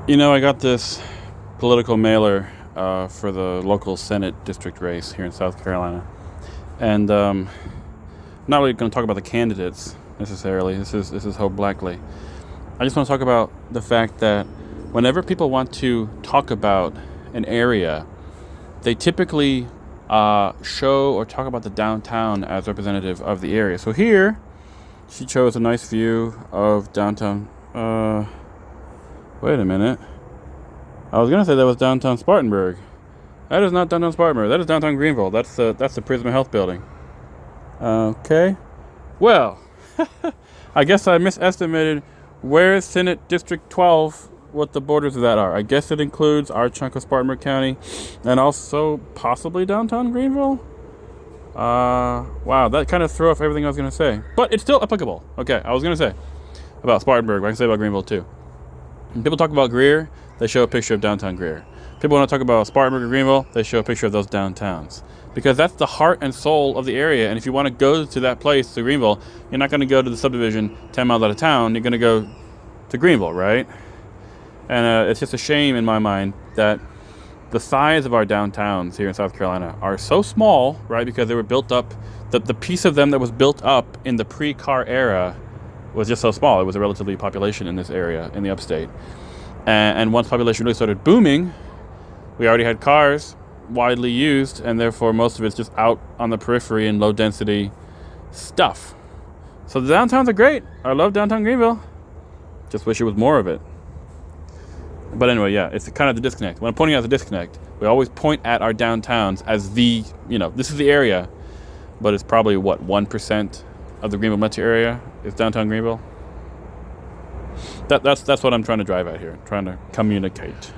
I got this political mailer for the local Senate district race here in South Carolina. And I'm not really going to talk about the candidates necessarily. This is Hope Blackley. I just want to talk about the fact that whenever people want to talk about an area, they typically show or talk about the downtown as representative of the area. So here, she chose a nice view of downtown. Wait a minute. I was gonna say that was downtown Spartanburg. That is not downtown Spartanburg. That is downtown Greenville. That's the Prisma Health building. Okay. Well, I guess I misestimated where Senate District 12, what the borders of that are. I guess it includes our chunk of Spartanburg County and also possibly downtown Greenville. Wow, that kind of threw off everything I was going to say. But it's still applicable. Okay, I was going to say about Spartanburg, but I can say about Greenville too. When people talk about Greer, they show a picture of downtown Greer. People want to talk about Spartanburg or Greenville, they show a picture of those downtowns. Because that's the heart and soul of the area. And if you want to go to that place, to Greenville, you're not going to go to the subdivision 10 miles out of town. You're going to go to Greenville, right? And it's just a shame in my mind that the size of our downtowns here in South Carolina are so small, right? Because they were built up, the piece of them that was built up in the pre-car era was just so small. It was a relatively population in this area, in the upstate. And once population really started booming, we already had cars widely used, and therefore most of it's just out on the periphery in low density stuff. So the downtowns are great. I love downtown Greenville. Just wish it was more of it. But anyway, yeah, it's kind of the disconnect. When I'm pointing out the disconnect, we always point at our downtowns as this is the area, but it's probably 1% of the Greenville metro area is downtown Greenville. That's what I'm trying to drive at here, trying to communicate.